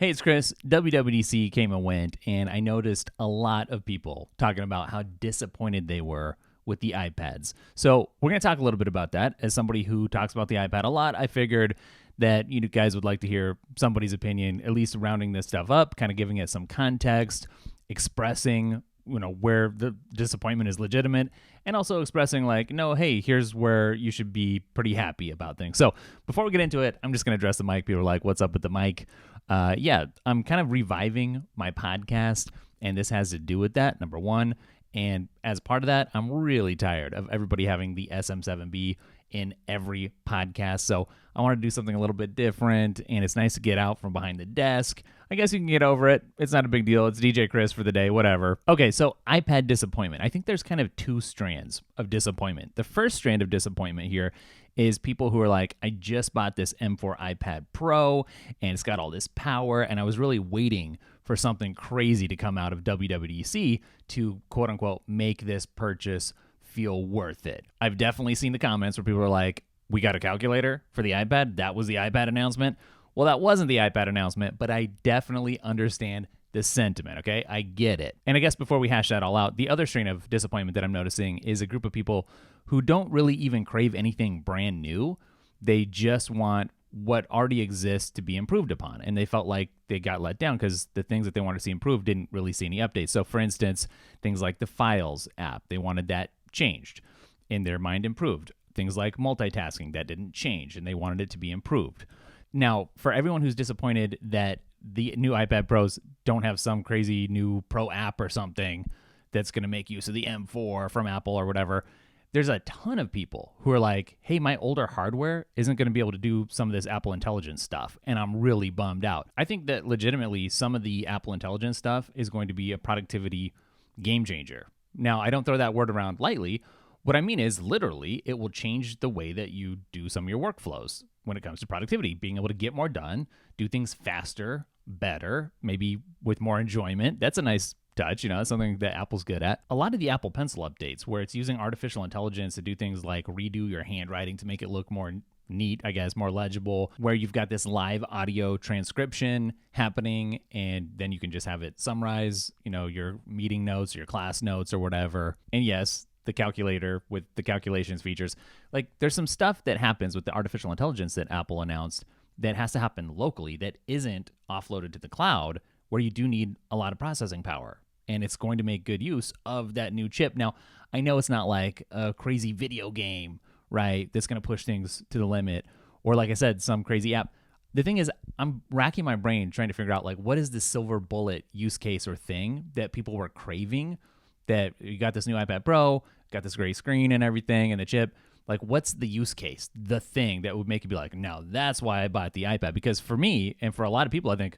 Hey, it's Chris. WWDC came and went, and I noticed a lot of people talking about how disappointed they were with the iPads. So, we're going to talk a little bit about that. As somebody who talks about the iPad a lot, I figured that you guys would like to hear somebody's opinion, at least rounding this stuff up, kind of giving it some context, expressing where the disappointment is legitimate, and also expressing like, no, hey, here's where you should be pretty happy about things. So before we get into it, I'm just going to address the mic. People are like, what's up with the mic? I'm kind of reviving my podcast, and this has to do with that, number one. And as part of that, I'm really tired of everybody having the SM7B in every podcast. So I want to do something a little bit different, and it's nice to get out from behind the desk. I guess you can get over it. It's not a big deal. It's DJ Chris for the day, whatever. Okay, so iPad disappointment. I think there's kind of two strands of disappointment. The first strand of disappointment here is people who are like, I just bought this M4 iPad Pro, and it's got all this power, and I was really waiting for something crazy to come out of WWDC to, quote unquote, make this purchase feel worth it. I've definitely seen the comments where people are like, we got a calculator for the iPad. That was the iPad announcement. Well, that wasn't the iPad announcement, but I definitely understand the sentiment, okay? I get it. And I guess before we hash that all out, the other strain of disappointment that I'm noticing is a group of people who don't really even crave anything brand new. They just want what already exists to be improved upon. And they felt like they got let down because the things that they wanted to see improved didn't really see any updates. So for instance, things like the Files app, they wanted that changed, in their mind improved. Things like multitasking, that didn't change, and they wanted it to be improved. Now, for everyone who's disappointed that the new iPad Pros don't have some crazy new Pro app or something that's going to make use of the M4 from Apple or whatever, there's a ton of people who are like, hey, my older hardware isn't going to be able to do some of this Apple Intelligence stuff, and I'm really bummed out. I think that legitimately some of the Apple Intelligence stuff is going to be a productivity game changer. Now, I don't throw that word around lightly. What I mean is, literally, it will change the way that you do some of your workflows when it comes to productivity, being able to get more done, do things faster, better, maybe with more enjoyment. That's a nice touch, that's something that Apple's good at. A lot of the Apple Pencil updates, where it's using artificial intelligence to do things like redo your handwriting to make it look more neat, I guess, more legible, where you've got this live audio transcription happening, and then you can just have it summarize, your meeting notes, your class notes, or whatever. And yes, the calculator with the calculations features. Like, there's some stuff that happens with the artificial intelligence that Apple announced that has to happen locally that isn't offloaded to the cloud, where you do need a lot of processing power. And it's going to make good use of that new chip. Now, I know it's not like a crazy video game, right, that's going to push things to the limit, or like I said, some crazy app. The thing is, I'm racking my brain trying to figure out, like, what is the silver bullet use case or thing that people were craving, that you got this new iPad Pro, got this gray screen and everything, and the chip. Like, what's the use case, the thing that would make you be like, now that's why I bought the iPad? Because for me, and for a lot of people, I think,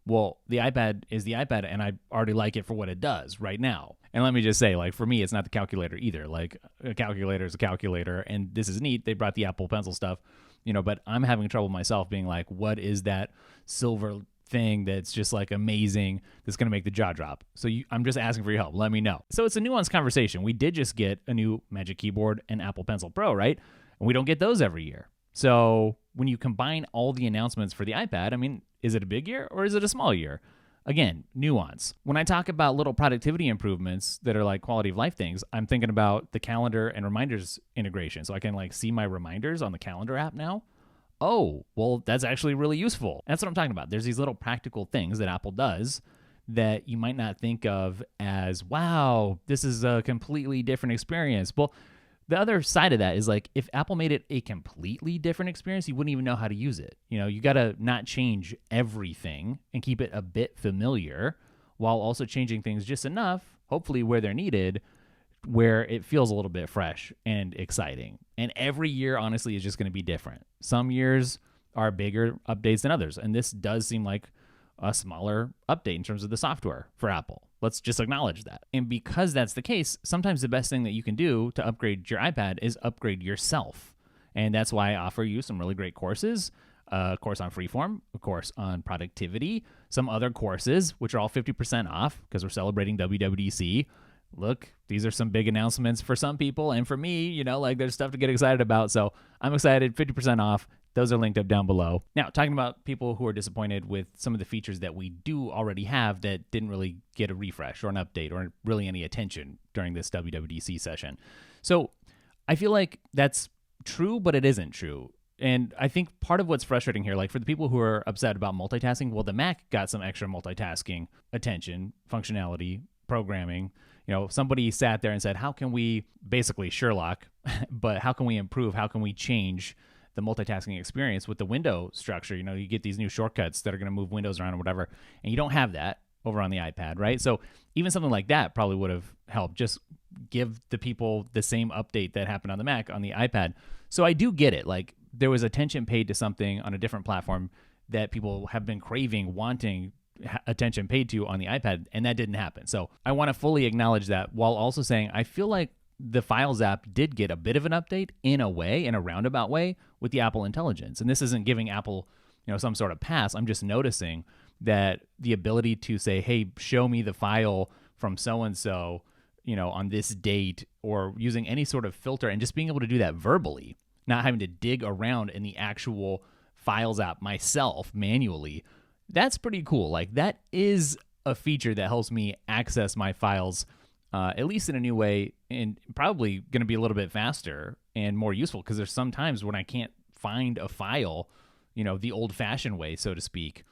well, the iPad is the iPad, and I already like it for what it does right now. And let me just say, like, for me, it's not the calculator either. Like, a calculator is a calculator, and this is neat. They brought the Apple Pencil stuff, but I'm having trouble myself being like, what is that silver thing that's just like amazing that's going to make the jaw drop? So I'm just asking for your help. Let me know. So it's a nuanced conversation. We did just get a new Magic Keyboard and Apple Pencil Pro, right? And we don't get those every year. So when you combine all the announcements for the iPad, I mean, is it a big year or is it a small year? Again, nuance. When I talk about little productivity improvements that are like quality of life things, I'm thinking about the calendar and reminders integration. So I can like see my reminders on the calendar app now. Oh, well, that's actually really useful. That's what I'm talking about. There's these little practical things that Apple does that you might not think of as, wow, this is a completely different experience. Well, the other side of that is, like, if Apple made it a completely different experience, you wouldn't even know how to use it. You got to not change everything and keep it a bit familiar while also changing things just enough, hopefully where they're needed, where it feels a little bit fresh and exciting. And every year, honestly, is just going to be different. Some years are bigger updates than others. And this does seem like a smaller update in terms of the software for Apple. Let's just acknowledge that. And because that's the case, sometimes the best thing that you can do to upgrade your iPad is upgrade yourself. And that's why I offer you some really great courses. A course on Freeform, a course on productivity, some other courses, which are all 50% off because we're celebrating WWDC. Look, these are some big announcements for some people, and for me, there's stuff to get excited about. So I'm excited, 50% off. Those are linked up down below. Now, talking about people who are disappointed with some of the features that we do already have that didn't really get a refresh or an update or really any attention during this WWDC session. So I feel like that's true, but it isn't true. And I think part of what's frustrating here, like for the people who are upset about multitasking, well, the Mac got some extra multitasking attention, functionality, programming. Somebody sat there and said, how can we, basically Sherlock, but how can we improve? How can we change the multitasking experience with the window structure? You get these new shortcuts that are going to move windows around or whatever, and you don't have that over on the iPad, right? So even something like that probably would have helped. Just give the people the same update that happened on the Mac on the iPad. So I do get it. Like there was attention paid to something on a different platform that people have been craving, wanting attention paid to on the iPad, and that didn't happen. So I want to fully acknowledge that, while also saying I feel like the Files app did get a bit of an update in a way, in a roundabout way, with the Apple Intelligence. And this isn't giving Apple, some sort of pass. I'm just noticing that the ability to say, hey, show me the file from so-and-so, on this date, or using any sort of filter, and just being able to do that verbally, not having to dig around in the actual Files app myself manually, that's pretty cool. Like that is a feature that helps me access my files at least in a new way, and probably going to be a little bit faster and more useful, because there's some times when I can't find a file, the old-fashioned way, so to speak.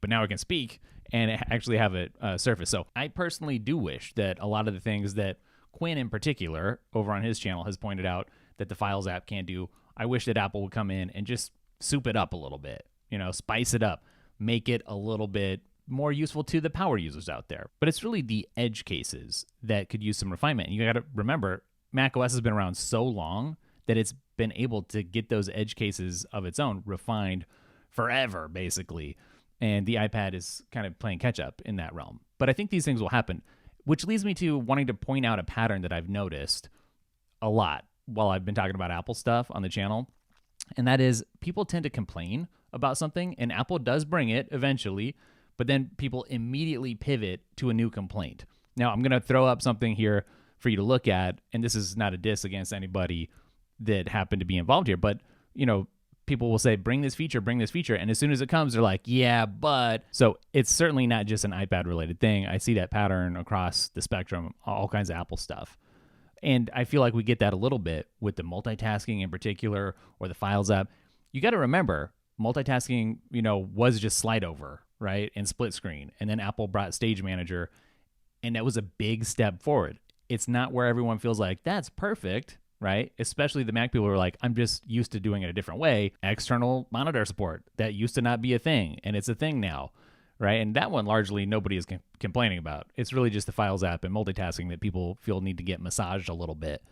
But now I can speak and actually have it surface. So I personally do wish that a lot of the things that Quinn in particular over on his channel has pointed out that the Files app can't do, I wish that Apple would come in and just soup it up a little bit, spice it up, make it a little bit more useful to the power users out there. But it's really the edge cases that could use some refinement. And you got to remember, macOS has been around so long that it's been able to get those edge cases of its own refined forever, basically. And the iPad is kind of playing catch up in that realm. But I think these things will happen, which leads me to wanting to point out a pattern that I've noticed a lot while I've been talking about Apple stuff on the channel. And that is, people tend to complain about something, and Apple does bring it eventually, but then people immediately pivot to a new complaint. Now, I'm going to throw up something here for you to look at, and this is not a diss against anybody that happened to be involved here, but, people will say, bring this feature, and as soon as it comes, they're like, yeah, but... So it's certainly not just an iPad-related thing. I see that pattern across the spectrum, all kinds of Apple stuff. And I feel like we get that a little bit with the multitasking in particular, or the Files app. You got to remember, multitasking, was just slide over, right? And split screen. And then Apple brought Stage Manager, and that was a big step forward. It's not where everyone feels like, that's perfect, right? Especially the Mac people who are like, I'm just used to doing it a different way. External monitor support, that used to not be a thing, and it's a thing now, right? And that one largely nobody is complaining about. It's really just the Files app and multitasking that people feel need to get massaged a little bit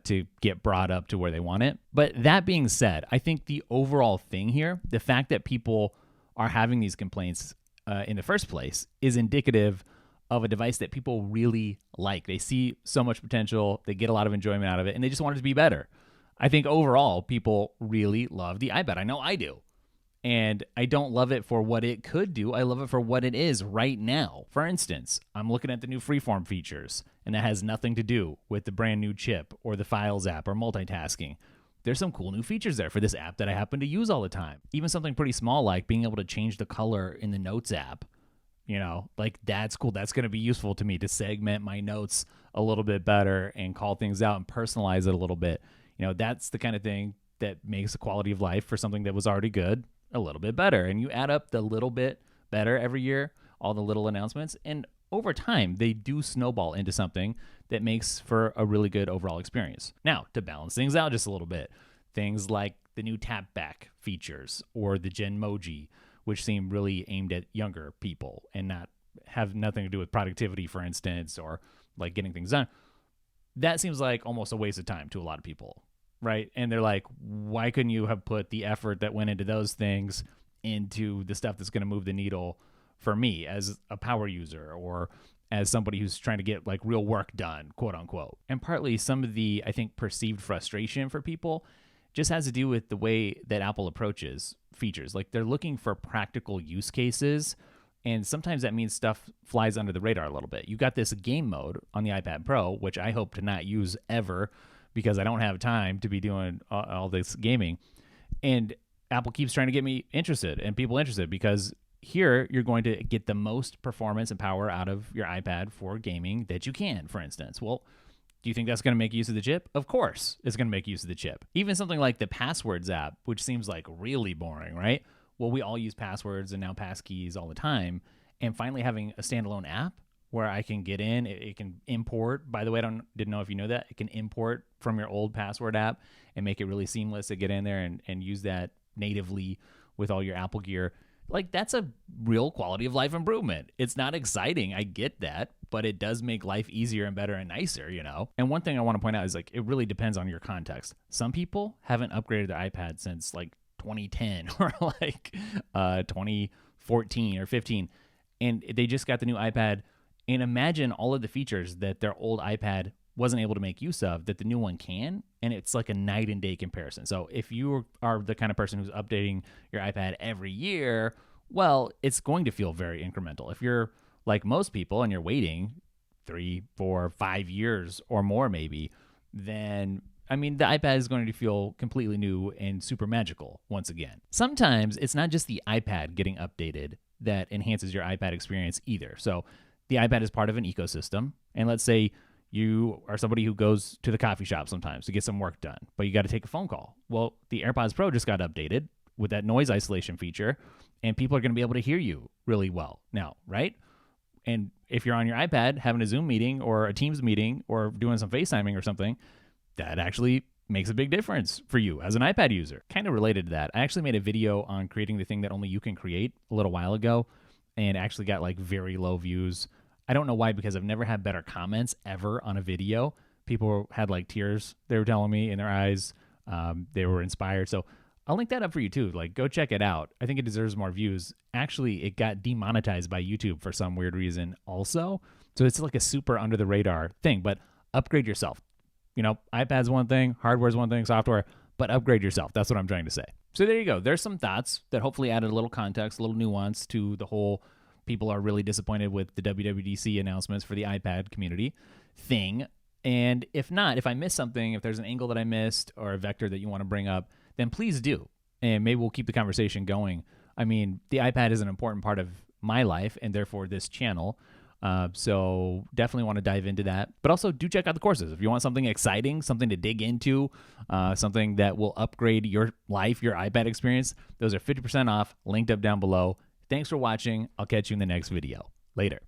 to get brought up to where they want it. But that being said, I think the overall thing here, the fact that people are having these complaints in the first place, is indicative of a device that people really like. They see so much potential, they get a lot of enjoyment out of it, and they just want it to be better. I think overall, people really love the iPad. I know I do. And I don't love it for what it could do. I love it for what it is right now. For instance, I'm looking at the new Freeform features, and that has nothing to do with the brand new chip or the Files app or multitasking. There's some cool new features there for this app that I happen to use all the time. Even something pretty small like being able to change the color in the Notes app. That's cool. That's going to be useful to me to segment my notes a little bit better and call things out and personalize it a little bit. That's the kind of thing that makes the quality of life for something that was already good a little bit better. And you add up the little bit better every year, all the little announcements, and over time, they do snowball into something that makes for a really good overall experience. Now, to balance things out just a little bit, things like the new tap back features or the Genmoji, which seem really aimed at younger people and not have nothing to do with productivity, for instance, or like getting things done. That seems like almost a waste of time to a lot of people, right? And they're like, why couldn't you have put the effort that went into those things into the stuff that's going to move the needle for me as a power user or as somebody who's trying to get like real work done, quote unquote. And partly some of the, I think, perceived frustration for people just has to do with the way that Apple approaches features. Like they're looking for practical use cases, and sometimes that means stuff flies under the radar a little bit. You've got this game mode on the iPad Pro, which I hope to not use ever because I don't have time to be doing all this gaming. And Apple keeps trying to get me interested and people interested because here you're going to get the most performance and power out of your iPad for gaming that you can, for instance. Well, do you think that's going to make use of the chip? Of course, it's going to make use of the chip. Even something like the Passwords app, which seems like really boring, right? Well, we all use passwords and now passkeys all the time. And finally having a standalone app where I can get in, it can import. By the way, didn't know if you know that. It can import from your old password app and make it really seamless to get in there and use that natively with all your Apple gear. Like, that's a real quality of life improvement. It's not exciting, I get that, but it does make life easier and better and nicer, you know? And one thing I want to point out is, like, it really depends on your context. Some people haven't upgraded their iPad since, like, 2010 or, like, 2014 or 15, and they just got the new iPad. And imagine all of the features that their old iPad wasn't able to make use of that the new one can, and it's like a night and day comparison. So if you are the kind of person who's updating your iPad every year, well, it's going to feel very incremental. If you're like most people and you're waiting 3, 4, 5 years or more maybe, then I mean, the iPad is going to feel completely new and super magical once again. Sometimes it's not just the iPad getting updated that enhances your iPad experience either. So the iPad is part of an ecosystem, and let's say you are somebody who goes to the coffee shop sometimes to get some work done, but you got to take a phone call. Well, the AirPods Pro just got updated with that noise isolation feature, and people are going to be able to hear you really well now, right? And if you're on your iPad having a Zoom meeting or a Teams meeting or doing some FaceTiming or something, that actually makes a big difference for you as an iPad user. Kind of related to that, I actually made a video on creating the thing that only you can create a little while ago, and actually got like very low views. I don't know why, because I've never had better comments ever on a video. People had like tears, they were telling me, in their eyes. They were inspired. So I'll link that up for you too. Like, go check it out. I think it deserves more views. Actually, it got demonetized by YouTube for some weird reason also. So it's like a super under the radar thing, but upgrade yourself. You know, iPad's one thing, hardware's one thing, software, but upgrade yourself. That's what I'm trying to say. So there you go. There's some thoughts that hopefully added a little context, a little nuance to the whole people are really disappointed with the WWDC announcements for the iPad community thing. And if not, if I missed something, if there's an angle that I missed or a vector that you want to bring up, then please do. And maybe we'll keep the conversation going. I mean, the iPad is an important part of my life and therefore this channel. So definitely want to dive into that. But also do check out the courses. If you want something exciting, something to dig into, something that will upgrade your life, your iPad experience, those are 50% off, linked up down below. Thanks for watching. I'll catch you in the next video. Later.